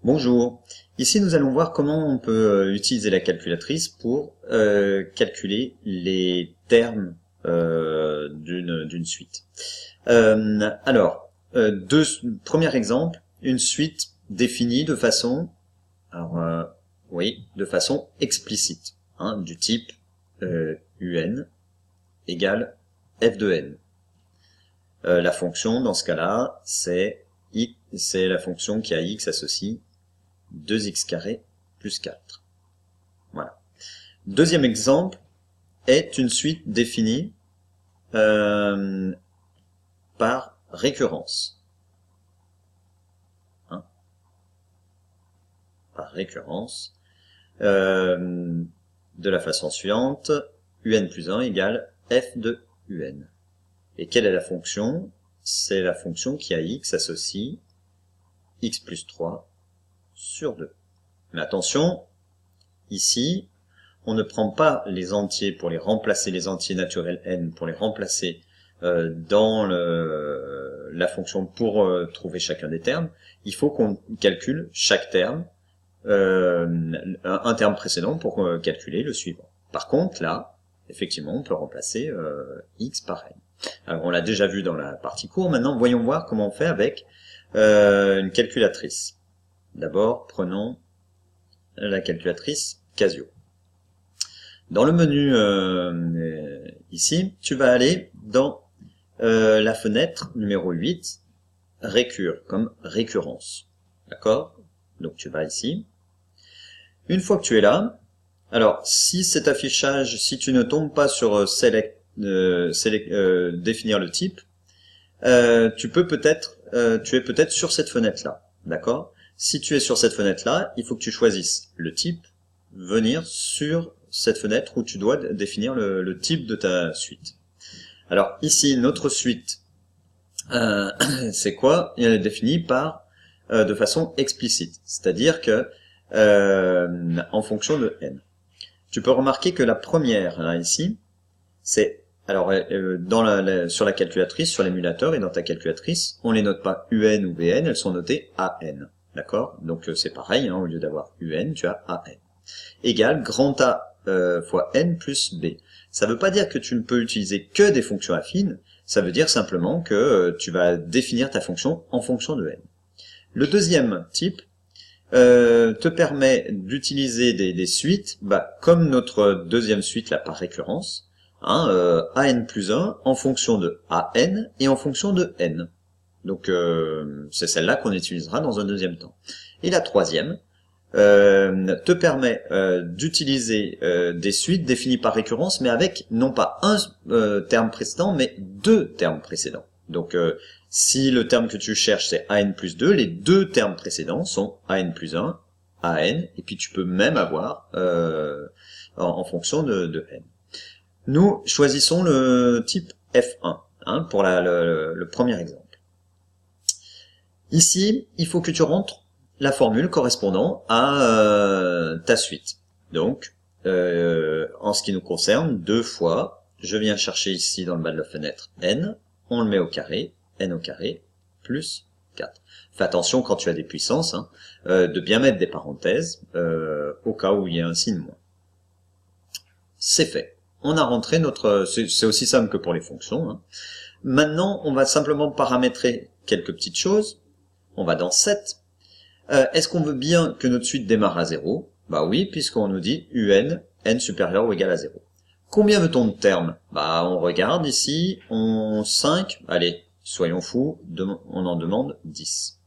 Bonjour, ici nous allons voir comment on peut utiliser la calculatrice pour calculer les termes d'une suite. Premier exemple, une suite définie de façon, de façon explicite, du type UN égale f de n. La fonction dans ce cas-là, c'est la fonction qui a x associe 2x carré plus 4. Voilà. Deuxième exemple est une suite définie par récurrence. Par récurrence. De la façon suivante, un plus 1 égale f de un. Et quelle est la fonction? C'est la fonction qui a x associe x plus 3 sur 2. Mais attention, ici, on ne prend pas les entiers pour les remplacer, les entiers naturels n, pour les remplacer dans la fonction pour trouver chacun des termes. Il faut qu'on calcule chaque terme, un terme précédent pour calculer le suivant. Par contre, là, effectivement, on peut remplacer x par n. Alors, on l'a déjà vu dans la partie cours. Maintenant, voyons voir comment on fait avec une calculatrice. D'abord, prenons la calculatrice Casio. Dans le menu ici, tu vas aller dans la fenêtre numéro 8, récurre, comme récurrence. D'accord? Donc tu vas ici. Une fois que tu es là, alors si cet affichage, si tu ne tombes pas sur définir le type, tu es peut-être sur cette fenêtre-là. D'accord? Si tu es sur cette fenêtre-là, il faut que tu choisisses le type, venir sur cette fenêtre où tu dois définir le type de ta suite. Alors ici, notre suite, c'est quoi? Elle est définie par de façon explicite, c'est-à-dire que en fonction de n. Tu peux remarquer que la première, là, ici, c'est alors sur la calculatrice, sur l'émulateur et dans ta calculatrice, on les note pas UN ou VN, elles sont notées AN. D'accord? Donc c'est pareil, au lieu d'avoir UN, tu as AN. Égale grand A fois N plus B. Ça ne veut pas dire que tu ne peux utiliser que des fonctions affines, ça veut dire simplement que tu vas définir ta fonction en fonction de N. Le deuxième type te permet d'utiliser des suites, comme notre deuxième suite là par récurrence, AN plus 1 en fonction de AN et en fonction de N. Donc c'est celle-là qu'on utilisera dans un deuxième temps. Et la troisième te permet d'utiliser des suites définies par récurrence, mais avec non pas un terme précédent, mais deux termes précédents. Donc si le terme que tu cherches c'est AN plus 2, les deux termes précédents sont AN plus 1, AN, et puis tu peux même avoir en fonction de N. Nous choisissons le type F1 pour le premier exemple. Ici, il faut que tu rentres la formule correspondant à ta suite. Donc, en ce qui nous concerne, 2 fois, je viens chercher ici dans le bas de la fenêtre n, on le met au carré, n au carré, plus 4. Fais attention quand tu as des puissances, de bien mettre des parenthèses, au cas où il y a un signe moins. C'est fait. On a rentré c'est aussi simple que pour les fonctions. Maintenant, on va simplement paramétrer quelques petites choses. On va dans 7. Est-ce qu'on veut bien que notre suite démarre à 0? Bah oui, puisqu'on nous dit UN, n supérieur ou égal à 0. Combien veut-on de termes? On regarde ici, 5, allez, soyons fous, on en demande 10.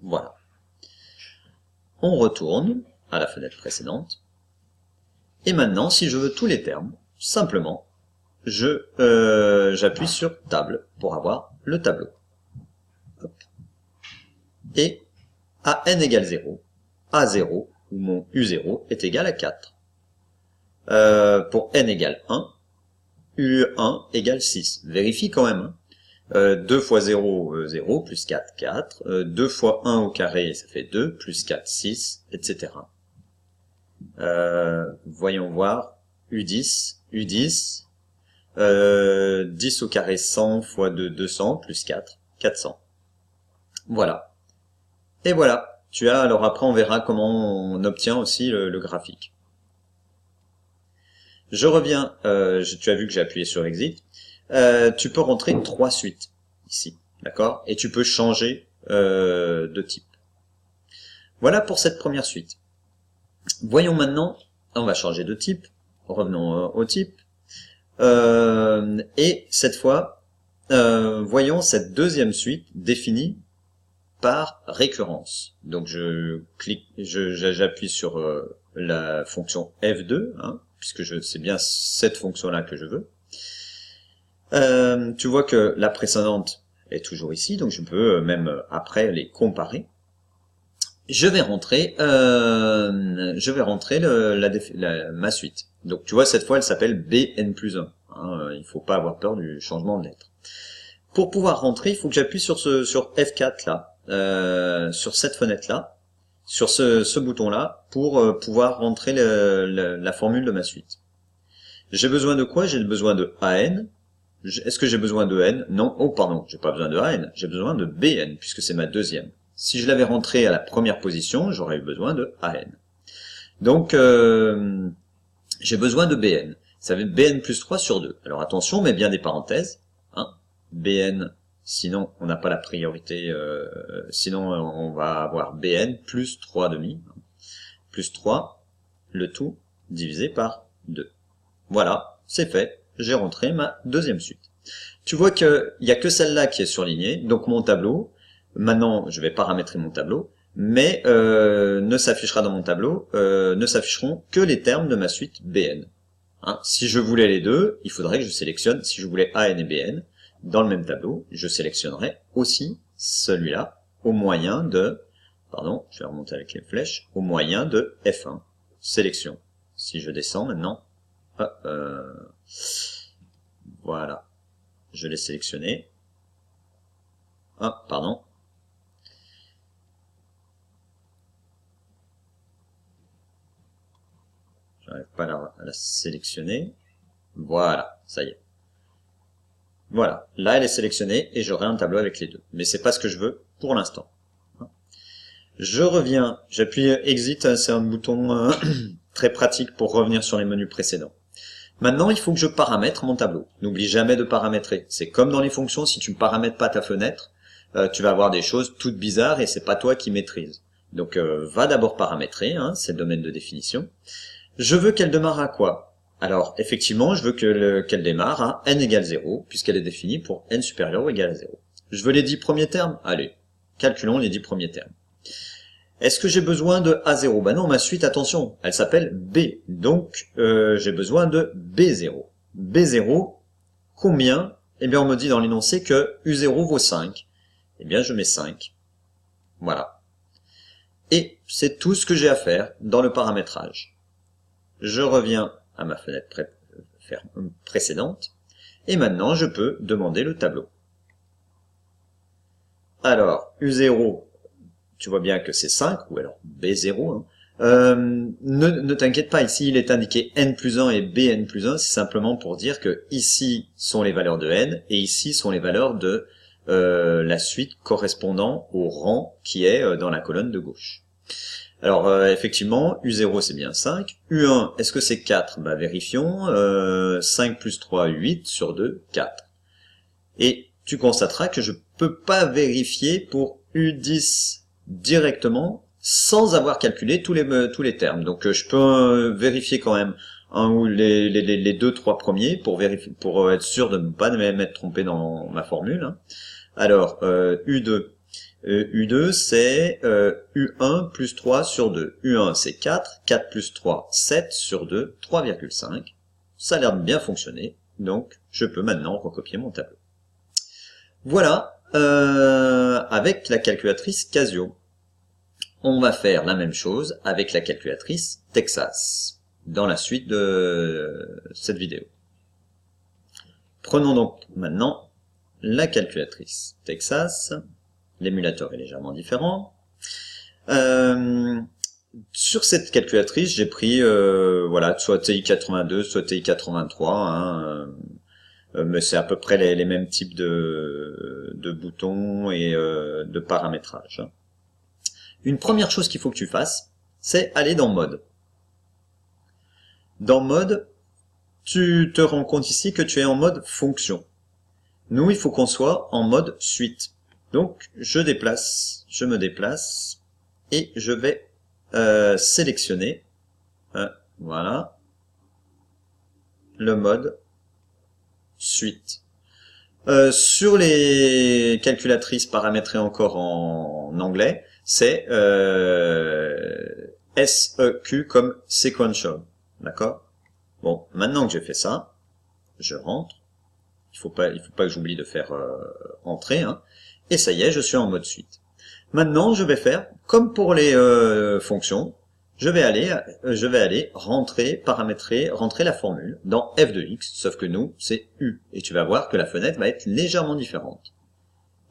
Voilà. On retourne à la fenêtre précédente. Et maintenant, si je veux tous les termes, simplement, j'appuie sur table pour avoir le tableau. Hop. Et à n égale 0, A0, où mon U0 est égal à 4. Pour n égale 1, U1 égale 6. Vérifie quand même. 2 fois 0, 0, plus 4, 4. 2 fois 1 au carré, ça fait 2, plus 4, 6, etc. Voyons voir. U10, 10 au carré 100 fois 2, 200, plus 4, 400. Voilà. Et voilà, tu as, alors après on verra comment on obtient aussi le graphique. Je reviens, tu as vu que j'ai appuyé sur Exit. Tu peux rentrer 3 suites ici, d'accord? Et tu peux changer de type. Voilà pour cette première suite. Voyons maintenant, on va changer de type. Revenons au type. Et cette fois, voyons cette deuxième suite définie par récurrence. Donc je clique, j'appuie sur la fonction F2, hein, puisque c'est bien cette fonction-là que je veux. Tu vois que la précédente est toujours ici, donc je peux même après les comparer. Je vais rentrer ma suite. Donc tu vois, cette fois elle s'appelle Bn+1. Hein, il faut pas avoir peur du changement de lettre. Pour pouvoir rentrer, il faut que j'appuie sur F4 là, sur cette fenêtre là, sur ce bouton là, pour pouvoir rentrer la formule de ma suite. J'ai besoin de quoi? J'ai besoin de AN. Est-ce que j'ai besoin de N? Non. Oh pardon, j'ai pas besoin de AN, j'ai besoin de BN puisque c'est ma deuxième. Si je l'avais rentré à la première position, j'aurais eu besoin de AN. Donc j'ai besoin de BN. Ça fait BN plus 3 sur 2. Alors attention, mets bien des parenthèses. Hein. BN, sinon on n'a pas la priorité, sinon on va avoir BN plus 3,5. Plus 3, le tout divisé par 2. Voilà, c'est fait. J'ai rentré ma deuxième suite. Tu vois qu'il n'y a que celle-là qui est surlignée, donc mon tableau, maintenant je vais paramétrer mon tableau, mais ne s'affichera dans mon tableau, ne s'afficheront que les termes de ma suite BN. Hein, si je voulais les deux, il faudrait que je sélectionne, si je voulais AN et BN, dans le même tableau, je sélectionnerais aussi celui-là, au moyen de, pardon, je vais remonter avec les flèches, au moyen de F1, sélection. Si je descends maintenant, voilà, je l'ai sélectionné. Ah, pardon. J'arrive pas à la sélectionner. Voilà, ça y est. Voilà, là elle est sélectionnée et j'aurai un tableau avec les deux. Mais c'est pas ce que je veux pour l'instant. Je reviens, j'appuie Exit, c'est un bouton très pratique pour revenir sur les menus précédents. Maintenant, il faut que je paramètre mon tableau. N'oublie jamais de paramétrer. C'est comme dans les fonctions, si tu ne paramètres pas ta fenêtre, tu vas avoir des choses toutes bizarres et c'est pas toi qui maîtrises. Donc, va d'abord paramétrer, hein, c'est le domaine de définition. Je veux qu'elle démarre à quoi? Alors, effectivement, je veux qu'elle démarre à n égale 0, puisqu'elle est définie pour n supérieur ou égal à 0. Je veux les 10 premiers termes? Allez, calculons les 10 premiers termes. Est-ce que j'ai besoin de A0? Ben non, ma suite, attention, elle s'appelle B. Donc, j'ai besoin de B0. B0, combien? Eh bien, on me dit dans l'énoncé que U0 vaut 5. Eh bien, je mets 5. Voilà. Et c'est tout ce que j'ai à faire dans le paramétrage. Je reviens à ma fenêtre précédente. Et maintenant, je peux demander le tableau. Alors, U0... tu vois bien que c'est 5, ou alors B0. Hein. Ne t'inquiète pas, ici il est indiqué N+1 et Bn+1, c'est simplement pour dire que ici sont les valeurs de N, et ici sont les valeurs de la suite correspondant au rang qui est dans la colonne de gauche. Alors effectivement, U0 c'est bien 5, U1 est-ce que c'est 4? Bah vérifions, 5 plus 3, 8 sur 2, 4. Et tu constateras que je peux pas vérifier pour U10 directement sans avoir calculé tous les termes. Donc je peux vérifier quand même un ou les deux trois premiers pour vérifier, pour être sûr de ne pas m'être trompé dans ma formule. Hein. Alors U2 U2 c'est U1 plus 3 sur 2. U1 c'est 4, 4 plus 3, 7 sur 2, 3,5. Ça a l'air de bien fonctionner, donc je peux maintenant recopier mon tableau. Voilà, avec la calculatrice Casio. On va faire la même chose avec la calculatrice Texas, dans la suite de cette vidéo. Prenons donc maintenant la calculatrice Texas. L'émulateur est légèrement différent. Sur cette calculatrice, j'ai pris voilà, soit TI-82, soit TI-83, hein, mais c'est à peu près les mêmes types de boutons et de paramétrage. une première chose qu'il faut que tu fasses, c'est aller dans Mode. Dans Mode, tu te rends compte ici que tu es en mode fonction. Nous, il faut qu'on soit en mode suite. Donc, je me déplace, et je vais sélectionner, voilà, le mode suite. Sur les calculatrices paramétrées encore en anglais, c'est SEQ comme sequential, d'accord? Bon, maintenant que j'ai fait ça, je rentre. Il faut pas que j'oublie de faire entrer, hein. Et ça y est, je suis en mode suite. Maintenant, je vais faire comme pour les fonctions. Je vais aller rentrer, paramétrer, rentrer la formule dans f de x, sauf que nous, c'est u. Et tu vas voir que la fenêtre va être légèrement différente.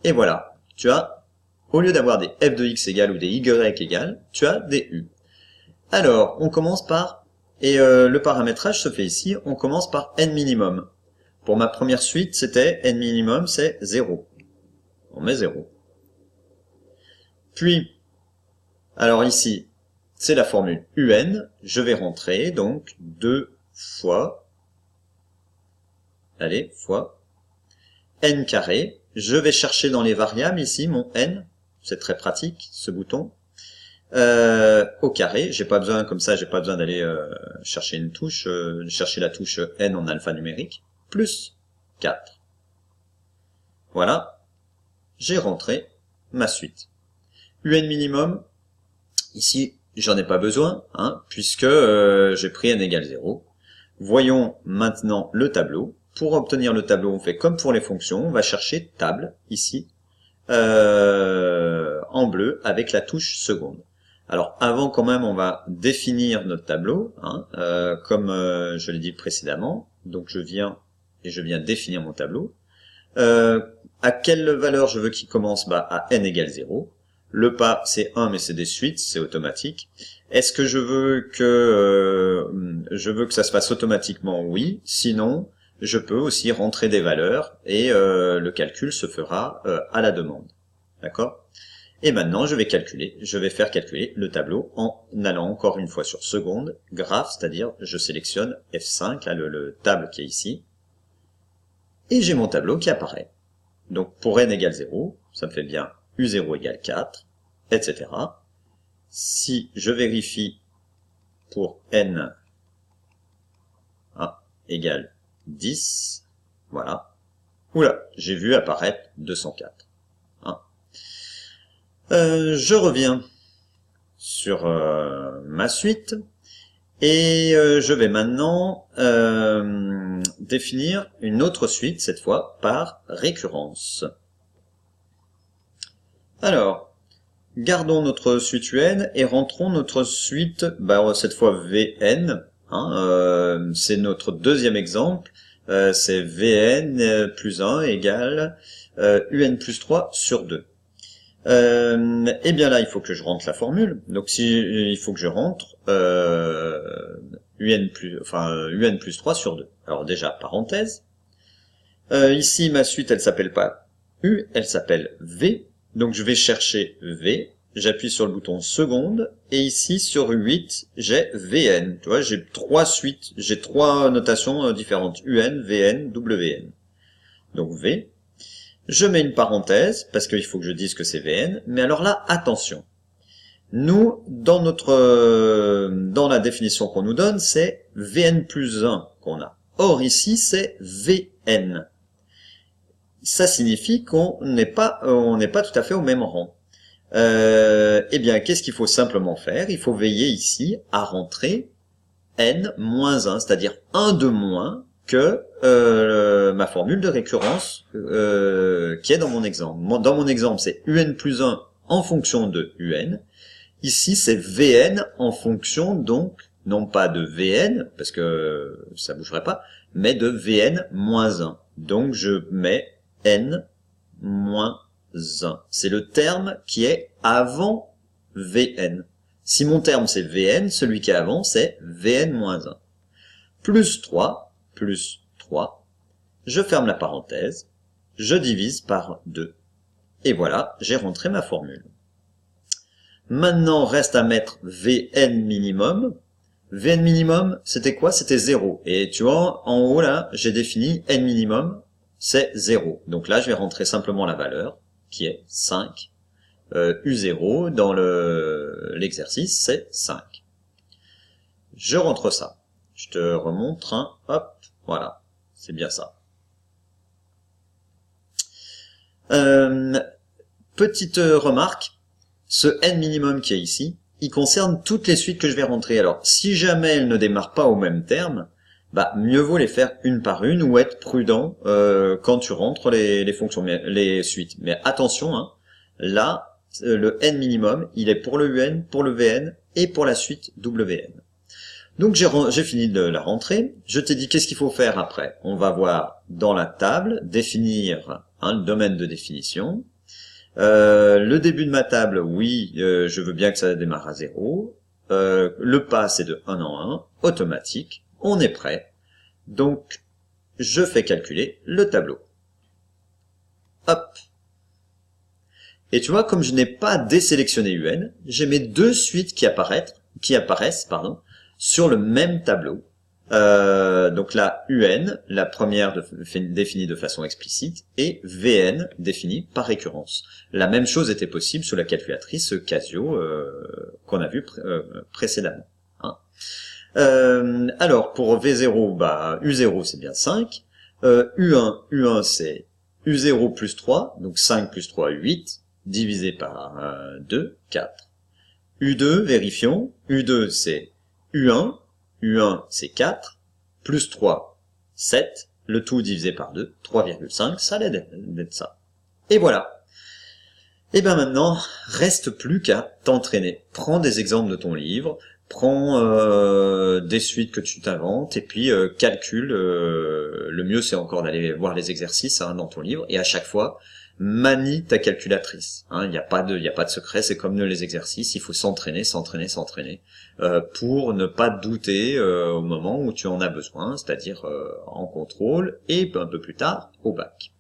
Et voilà, tu as, au lieu d'avoir des f de x égales ou des y égales, tu as des u. Alors, on commence par, et le paramétrage se fait ici, on commence par n minimum. Pour ma première suite, c'était n minimum, c'est 0. On met 0. Puis, alors ici, c'est la formule un, je vais rentrer, donc 2 fois, allez, fois, n carré, je vais chercher dans les variables ici mon n, c'est très pratique ce bouton, au carré, j'ai pas besoin, comme ça j'ai pas besoin d'aller chercher une touche, chercher la touche n en alphanumérique, plus 4. Voilà, j'ai rentré ma suite. UN minimum, ici j'en ai pas besoin, hein, puisque j'ai pris n égale 0. Voyons maintenant le tableau. Pour obtenir le tableau, on fait comme pour les fonctions, on va chercher table, ici, en bleu, avec la touche seconde. Alors avant quand même, on va définir notre tableau, hein, comme je l'ai dit précédemment. Donc je viens définir mon tableau. À quelle valeur je veux qu'il commence? À n égale 0. Le pas, c'est 1, mais c'est des suites, c'est automatique. Est-ce que je veux que ça se fasse automatiquement? Oui. Sinon, je peux aussi rentrer des valeurs et le calcul se fera à la demande. D'accord? Et maintenant, je vais faire calculer le tableau en allant encore une fois sur seconde, graphe, c'est-à-dire je sélectionne F5, là le table qui est ici, et j'ai mon tableau qui apparaît. Donc pour n égale 0, ça me fait bien U0 égale 4, etc. Si je vérifie pour n égale 10, voilà. Oula, j'ai vu apparaître 204. Je reviens sur ma suite et je vais maintenant définir une autre suite, cette fois par récurrence. Alors, gardons notre suite UN et rentrons notre suite, cette fois VN, hein, c'est notre deuxième exemple, c'est VN plus 1 égale UN plus 3 sur 2. Et bien là, il faut que je rentre la formule. Donc il faut que je rentre UN plus 3 sur 2. Alors déjà, parenthèse. Ici, ma suite, elle s'appelle pas U, elle s'appelle V. Donc je vais chercher V, j'appuie sur le bouton seconde, et ici sur 8, j'ai VN. Tu vois, j'ai trois suites, j'ai trois notations différentes, UN, VN, WN. Donc V. Je mets une parenthèse, parce qu'il faut que je dise que c'est VN, mais alors là, attention. Nous, dans la définition qu'on nous donne, c'est VN plus 1 qu'on a. Or ici, c'est VN. Ça signifie qu'on n'est pas tout à fait au même rang. Eh bien, qu'est-ce qu'il faut simplement faire? Il faut veiller ici à rentrer n-1, c'est-à-dire 1 de moins que ma formule de récurrence qui est dans mon exemple. Dans mon exemple, c'est UN plus 1 en fonction de UN. Ici, c'est VN en fonction, donc, non pas de VN, parce que ça bougerait pas, mais de VN moins 1. Donc, je mets n moins 1. C'est le terme qui est avant Vn. Si mon terme c'est Vn, celui qui est avant c'est Vn moins 1. Plus 3, je ferme la parenthèse, je divise par 2. Et voilà, j'ai rentré ma formule. Maintenant, reste à mettre Vn minimum. Vn minimum, c'était quoi? C'était 0. Et tu vois, en haut, là, j'ai défini n minimum, c'est 0. Donc là, je vais rentrer simplement la valeur, qui est 5. U0, dans l'exercice, c'est 5. Je rentre ça. Je te remontre, hein. Hop, voilà. C'est bien ça. Petite remarque, ce n minimum qui est ici, il concerne toutes les suites que je vais rentrer. Alors, si jamais elles ne démarrent pas au même terme, bah mieux vaut les faire une par une ou être prudent quand tu rentres les fonctions, les suites. Mais attention, hein, là, le n minimum, il est pour le un, pour le vn et pour la suite wn. Donc j'ai fini de la rentrée. Je t'ai dit qu'est-ce qu'il faut faire après. On va voir dans la table, définir le domaine de définition. Le début de ma table, oui, je veux bien que ça démarre à 0. Le pas, c'est de 1 en 1, automatique. On est prêt. Donc, je fais calculer le tableau. Hop. Et tu vois, comme je n'ai pas désélectionné UN, j'ai mes deux suites qui apparaissent, sur le même tableau. Donc là, UN, la première définie de façon explicite, et VN définie par récurrence. La même chose était possible sur la calculatrice Casio qu'on a vu précédemment. Hein. Alors pour V0, bah U0 c'est bien 5, U1 c'est U0 plus 3, donc 5 plus 3, 8, divisé par 2, 4. U2, vérifions, U2 c'est U1 c'est 4, plus 3, 7, le tout divisé par 2, 3,5, ça allait d'être ça. Et voilà. Et ben maintenant, reste plus qu'à t'entraîner. Prends des exemples de ton livre, prends des suites que tu t'inventes, et puis calcule. Le mieux c'est encore d'aller voir les exercices dans ton livre, et à chaque fois, manie ta calculatrice. Il n'y a pas de secret, c'est comme les exercices, il faut s'entraîner pour ne pas douter au moment où tu en as besoin, c'est-à-dire en contrôle et un peu plus tard au bac.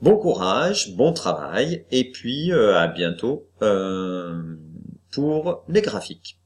Bon courage, bon travail et puis à bientôt pour les graphiques.